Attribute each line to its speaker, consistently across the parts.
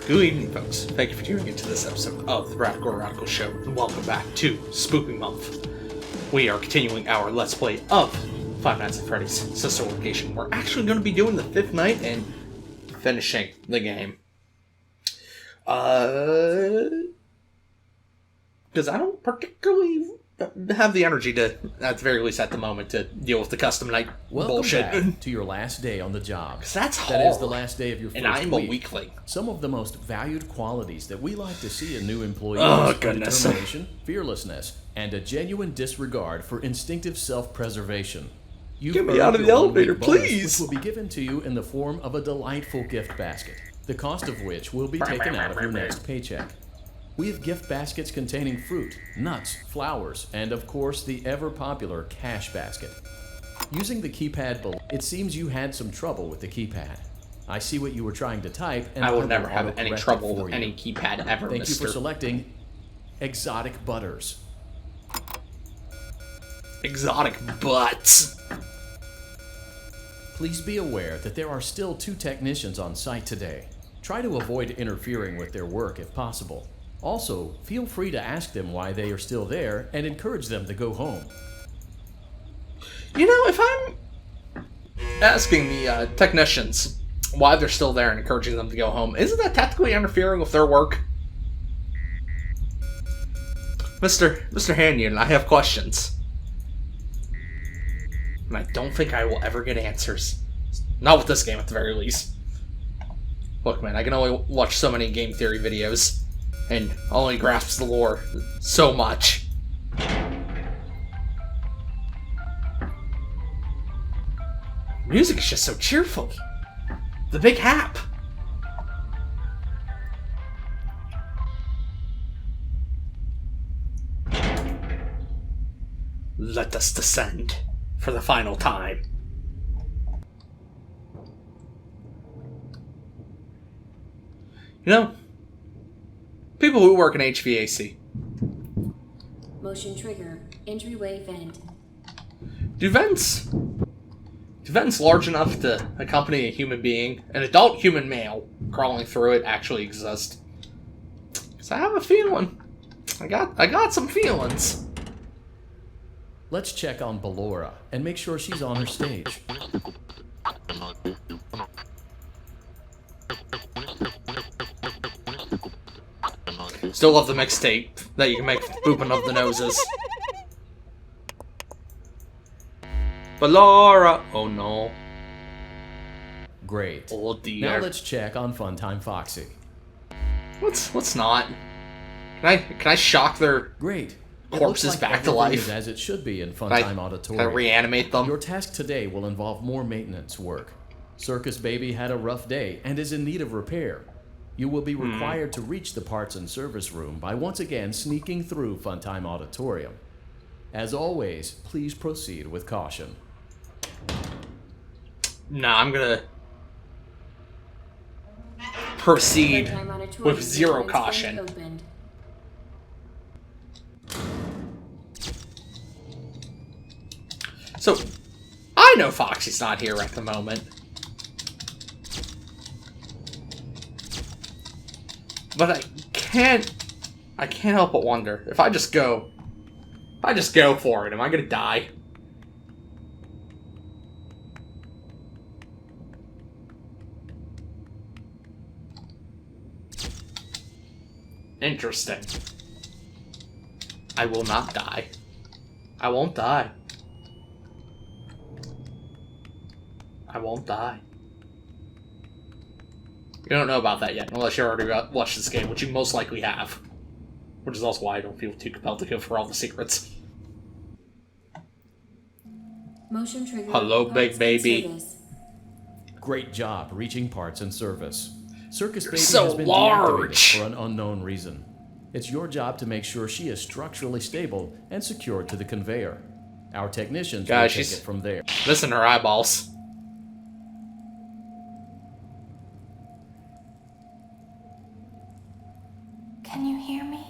Speaker 1: Good evening, folks. Thank you for tuning into this episode of the BradicalRadical Show, and welcome back to Spoopy Month. We are continuing our Let's Play of Five Nights at Freddy's Sister Location. We're actually going to be doing the 5th night and finishing the game. Because I don't particularly have the energy to, at the very least at the moment, to deal with the custom night bullshit.
Speaker 2: Welcome back to your last day on the job.
Speaker 1: Because that's hard.
Speaker 2: That is the last day of your first
Speaker 1: week. And I'm
Speaker 2: week.
Speaker 1: a weakling.
Speaker 2: Some of the most valued qualities that we like to see in new employees
Speaker 1: are
Speaker 2: determination, fearlessness, and a genuine disregard for instinctive self-preservation.
Speaker 1: Get me out of the elevator, please!
Speaker 2: Which will be given to you in the form of a delightful gift basket, the cost of which will be taken out of your next paycheck. We have gift baskets containing fruit, nuts, flowers, and of course the ever-popular cash basket. Using the keypad below, it seems you had some trouble with the keypad. I see what you were trying to type, and
Speaker 1: I will never have any trouble with any keypad ever,
Speaker 2: Thank you for selecting exotic butters.
Speaker 1: Exotic butts.
Speaker 2: Please be aware that there are still 2 technicians on site today. Try to avoid interfering with their work if possible. Also, feel free to ask them why they are still there and encourage them to go home.
Speaker 1: You know, if I'm asking the technicians why they're still there and encouraging them to go home, isn't that technically interfering with their work? Mr. Hanyon, I have questions. And I don't think I will ever get answers. Not with this game, at the very least. Look, man, I can only watch so many game theory videos, and only grasps the lore so much. Music is just so cheerful. The big hap. Let us descend for the final time. You know, people who work in HVAC.
Speaker 3: Motion trigger. Entryway vent.
Speaker 1: Do vents large enough to accompany a human being, an adult human male, crawling through it actually exist? Because I have a feeling. I got some feelings.
Speaker 2: Let's check on Ballora and make sure she's on her stage.
Speaker 1: Still love the mixtape that you can make booping of the noses. Ballora! Oh no.
Speaker 2: Great.
Speaker 1: Oh dear.
Speaker 2: Now let's check on Funtime Foxy.
Speaker 1: Let's not. Can I shock their
Speaker 2: Great.
Speaker 1: corpses back to life?
Speaker 2: Is as it should be in Funtime Auditorium.
Speaker 1: Can I reanimate them?
Speaker 2: Your task today will involve more maintenance work. Circus Baby had a rough day and is in need of repair. You will be required to reach the parts and service room by once again sneaking through Funtime Auditorium. As always, please proceed with caution.
Speaker 1: Nah, I'm gonna proceed with zero caution. So, I know Foxy's not here at the moment. But I can't help but wonder, if I just go for it, am I gonna die? Interesting. I will not die. I won't die. I won't die. You don't know about that yet, unless you already watched this game, which you most likely have. Which is also why I don't feel too compelled to go for all the secrets.
Speaker 3: Motion trigger.
Speaker 1: Hello, big baby.
Speaker 2: Great job reaching parts and service. Circus Baby
Speaker 1: so
Speaker 2: has been
Speaker 1: large.
Speaker 2: deactivated for an unknown reason. It's your job to make sure she is structurally stable and secured to the conveyor. Our technicians will take it from there.
Speaker 1: Missing her eyeballs.
Speaker 4: Can you hear me?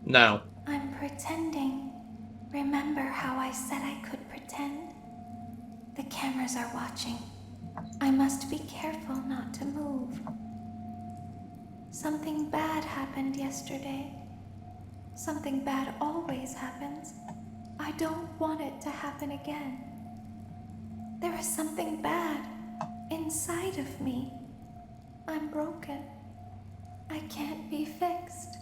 Speaker 1: No.
Speaker 4: I'm pretending. Remember how I said I could pretend? The cameras are watching. I must be careful not to move. Something bad happened yesterday. Something bad always happens. I don't want it to happen again. There is something bad inside of me. I'm broken. I can't be fixed.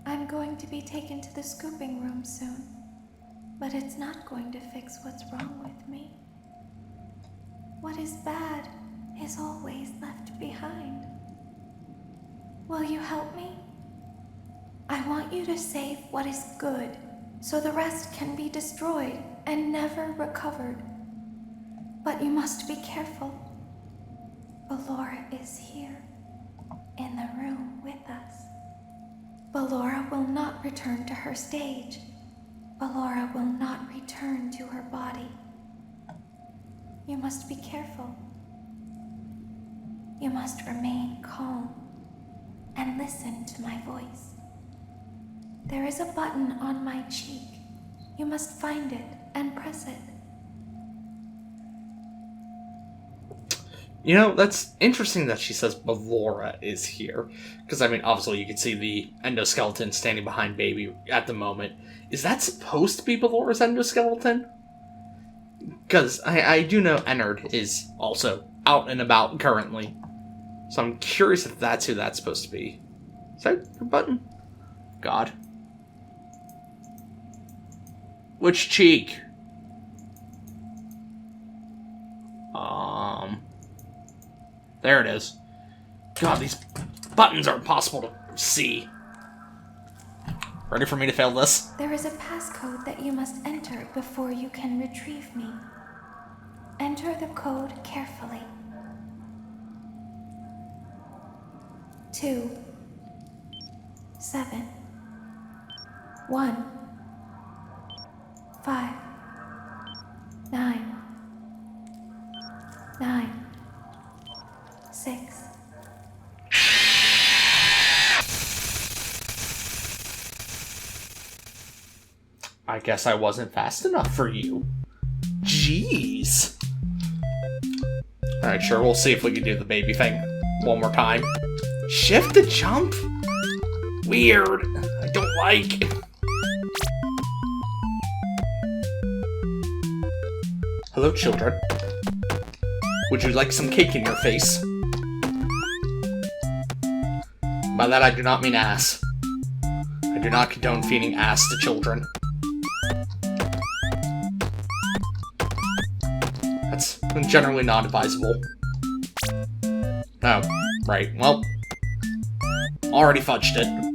Speaker 4: I'm going to be taken to the scooping room soon, but it's not going to fix what's wrong with me. What is bad is always left behind. Will you help me? I want you to save what is good, so the rest can be destroyed and never recovered. But you must be careful. Ballora is here, in the room with us. Ballora will not return to her stage. Ballora will not return to her body. You must be careful. You must remain calm and listen to my voice. There is a button on my cheek. You must find it and press it.
Speaker 1: You know, that's interesting that she says Ballora is here. Because, I mean, obviously you can see the endoskeleton standing behind Baby at the moment. Is that supposed to be Ballora's endoskeleton? Because I do know Ennard is also out and about currently. So I'm curious if that's who that's supposed to be. Is that your button? God. Which cheek? There it is. God, these buttons are impossible to see. Ready for me to fail this?
Speaker 4: There is a passcode that you must enter before you can retrieve me. Enter the code carefully. 2 7 1 5 9 9 6.
Speaker 1: I guess I wasn't fast enough for you. Jeez. Alright, sure, we'll see if we can do the baby thing one more time. Shift to jump? Weird. I don't like. Hello, children. Would you like some cake in your face? By that I do not mean ass. I do not condone feeding ass to children. That's generally not advisable. Oh, right. Well, already fudged it.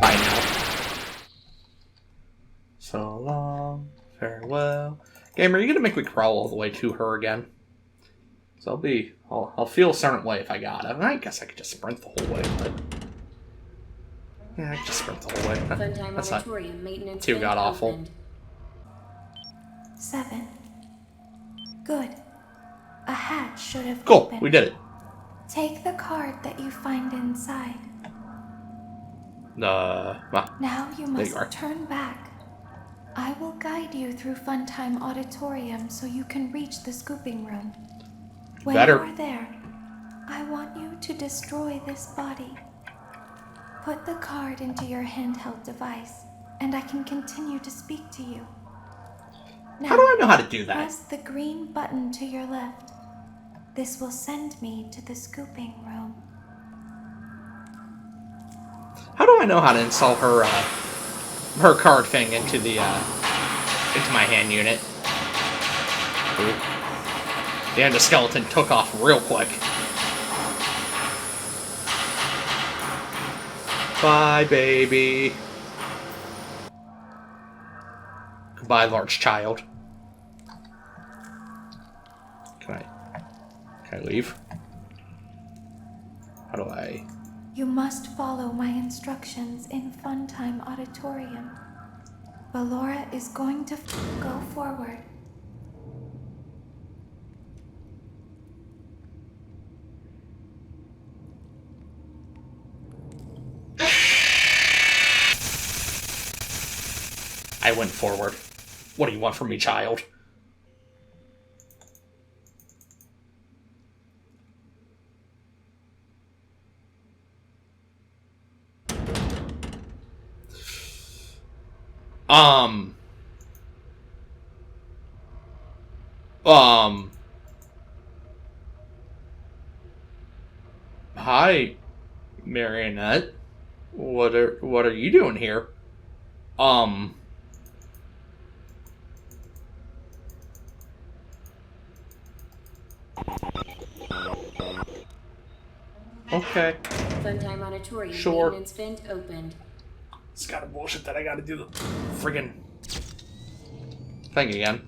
Speaker 1: Bye now. So long, farewell. Game, are you gonna make me crawl all the way to her again? So I'll feel a certain way if I got it. I guess I could just sprint the whole way, but yeah, I could just sprint the whole way. That's not too god awful.
Speaker 4: 7. Good. A hatch should have
Speaker 1: Cool,
Speaker 4: opened.
Speaker 1: we did it.
Speaker 4: Take the card that you find inside.
Speaker 1: Well,
Speaker 4: Now you
Speaker 1: there you are.
Speaker 4: must turn back. I will guide you through Funtime Auditorium so you can reach the scooping room. When
Speaker 1: Better.
Speaker 4: you are there, I want you to destroy this body. Put the card into your handheld device, and I can continue to speak to you. Now,
Speaker 1: How do I know how to do that?
Speaker 4: press the green button to your left. This will send me to the scooping room.
Speaker 1: How do I know how to install her her card thing into the into my hand unit? Ooh. The endoskeleton took off real quick. Bye, baby. Goodbye, large child. Can I leave? How do I...
Speaker 4: You must follow my instructions in Funtime Auditorium. Ballora is going to go forward.
Speaker 1: I went forward. What do you want from me, child? Hi, Marionette. What are you doing here? Okay.
Speaker 3: Funtime Auditorium
Speaker 1: Sure.
Speaker 3: maintenance vent opened.
Speaker 1: It's kind of bullshit that I gotta do the friggin' thing again.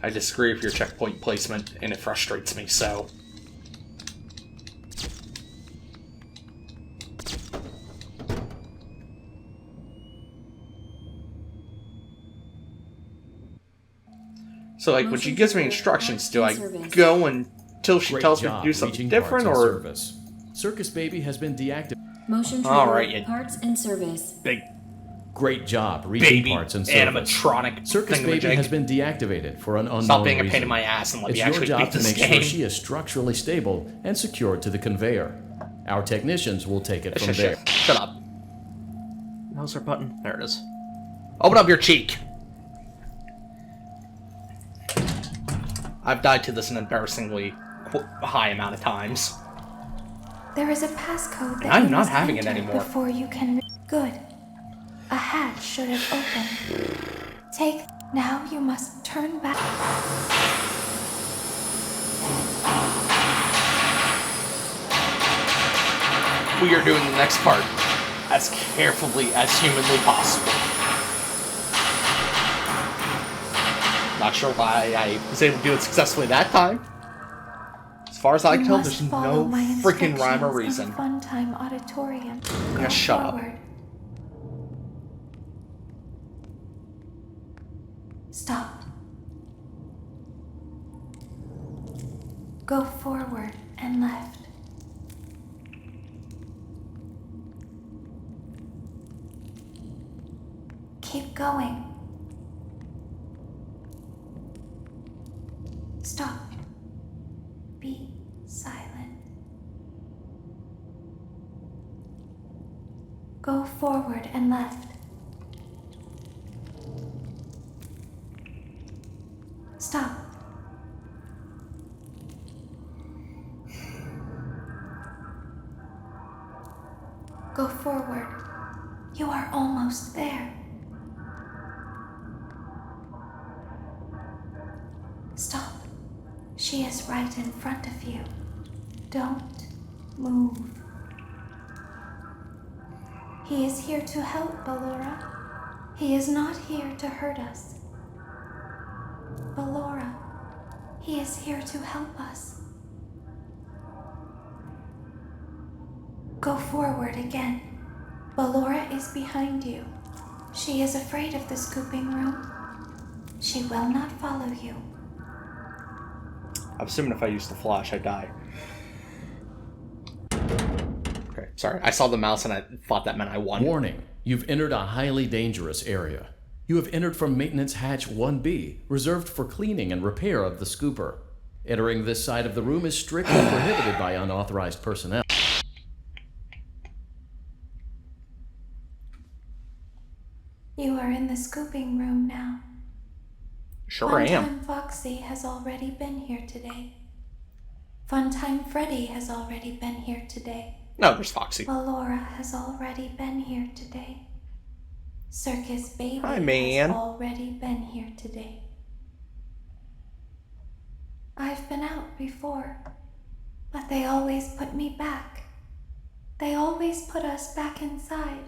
Speaker 1: I disagree with your checkpoint placement, and it frustrates me, so... So, like, when she gives me instructions, do I go until she tells me to do something different, or...
Speaker 2: Service. Circus Baby has been deactivated.
Speaker 3: Motion trigger,
Speaker 1: Alright, you
Speaker 3: parts and service.
Speaker 1: big
Speaker 2: Great job reaching
Speaker 1: baby
Speaker 2: parts and service.
Speaker 1: animatronic
Speaker 2: Circus Baby
Speaker 1: thingamajig.
Speaker 2: has been deactivated for an unknown
Speaker 1: Stop being a
Speaker 2: reason.
Speaker 1: pain in my ass and let
Speaker 2: It's
Speaker 1: me
Speaker 2: your
Speaker 1: actually
Speaker 2: job
Speaker 1: beat
Speaker 2: to
Speaker 1: this
Speaker 2: make
Speaker 1: game.
Speaker 2: sure she is structurally stable and secured to the conveyor. Our technicians will take it from there.
Speaker 1: Shut up. How's our button? There it is. Open up your cheek! I've died to this an embarrassingly high amount of times.
Speaker 4: There is a passcode that
Speaker 1: I'm
Speaker 4: you
Speaker 1: not
Speaker 4: must
Speaker 1: having it
Speaker 4: enter
Speaker 1: anymore.
Speaker 4: before you can. Good. A hatch should have opened. Take. Now you must turn back.
Speaker 1: We are doing the next part as carefully as humanly possible. Not sure why I was able to do it successfully that time. As far as I can tell,
Speaker 4: You
Speaker 1: there's
Speaker 4: must follow
Speaker 1: no
Speaker 4: my
Speaker 1: freaking rhyme or
Speaker 4: instructions in
Speaker 1: reason.
Speaker 4: Funtime Auditorium.
Speaker 1: Yeah,
Speaker 4: Go
Speaker 1: shut up.
Speaker 4: forward. Stop. Go forward and left. Keep going. Stop. Be silent. Go forward and left. Stop. Go forward. You are almost there. Stop. She is right in front of you. Don't move. He is here to help, Ballora. He is not here to hurt us. Ballora, he is here to help us. Go forward again. Ballora is behind you. She is afraid of the scooping room. She will not follow you.
Speaker 1: I'm assuming if I use the flash, I die. Okay, sorry. I saw the mouse and I thought that meant I won.
Speaker 2: Warning, you've entered a highly dangerous area. You have entered from Maintenance Hatch 1B, reserved for cleaning and repair of the scooper. Entering this side of the room is strictly prohibited by unauthorized personnel.
Speaker 4: You are in the scooping room now.
Speaker 1: Sure I am.
Speaker 4: Funtime Foxy has already been here today. Funtime Freddy has already been here today.
Speaker 1: No, there's Foxy.
Speaker 4: Ballora has already been here today. Circus Baby
Speaker 1: Hi, man.
Speaker 4: has already been here today. I've been out before, but they always put me back. They always put us back inside.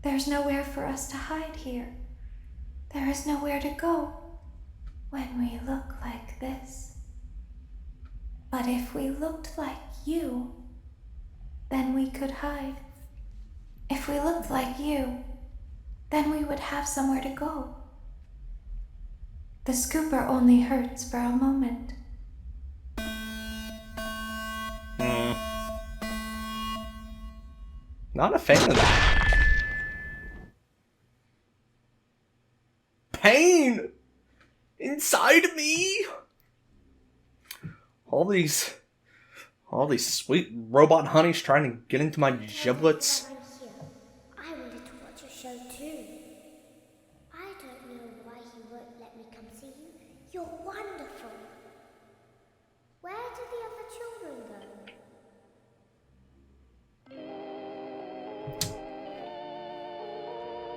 Speaker 4: There's nowhere for us to hide here. There is nowhere to go when we look like this. But if we looked like you, then we could hide. If we looked like you, then we would have somewhere to go. The scooper only hurts for a moment.
Speaker 1: Not a fan of that. Pain! Inside of me! All these sweet robot honeys trying to get into my giblets.
Speaker 5: I wanted to watch your show too. I don't know why you won't let me come see you. You're wonderful. Where did the other children go?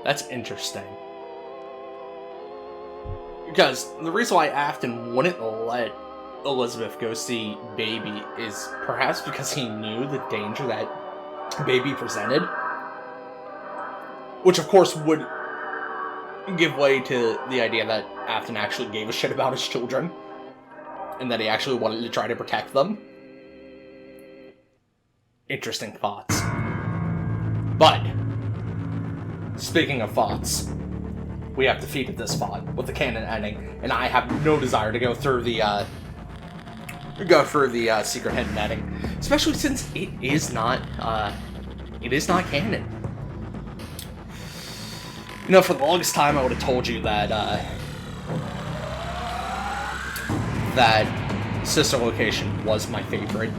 Speaker 1: That's interesting. Because the reason why Afton wouldn't let Elizabeth go see Baby is perhaps because he knew the danger that Baby presented. Which, of course, would give way to the idea that Afton actually gave a shit about his children. And that he actually wanted to try to protect them. Interesting thoughts. But, speaking of thoughts, we have defeated this thought with the canon ending, and I have no desire to go through the secret hidden ending, especially since it is not canon. You know, for the longest time, I would have told you that that Sister Location was my favorite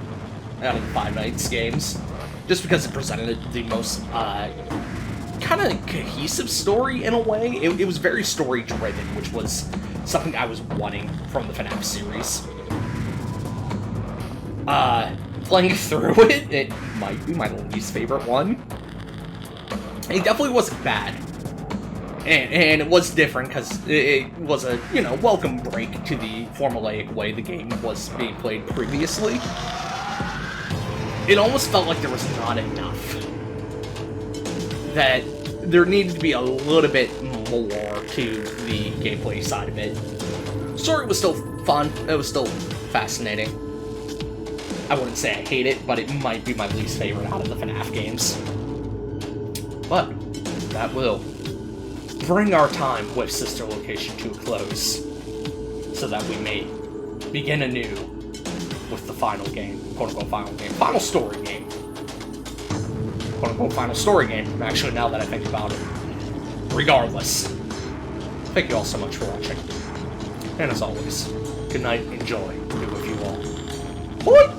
Speaker 1: out of the Five Nights games, just because it presented the most kind of cohesive story in a way. It was very story driven, which was something I was wanting from the FNAF series. Playing through it might be my least favorite one. It definitely wasn't bad. And it was different because it was a, welcome break to the formulaic way the game was being played previously. It almost felt like there was not enough. That there needed to be a little bit more to the gameplay side of it. Story was still fun. It was still fascinating. I wouldn't say I hate it, but it might be my least favorite out of the FNAF games. But that will bring our time with Sister Location to a close, so that we may begin anew with the final game, quote-unquote final game, final story game. Quote-unquote final story game, actually, now that I think about it. Regardless, thank you all so much for watching. And as always, good night, enjoy, be with you all. Bye!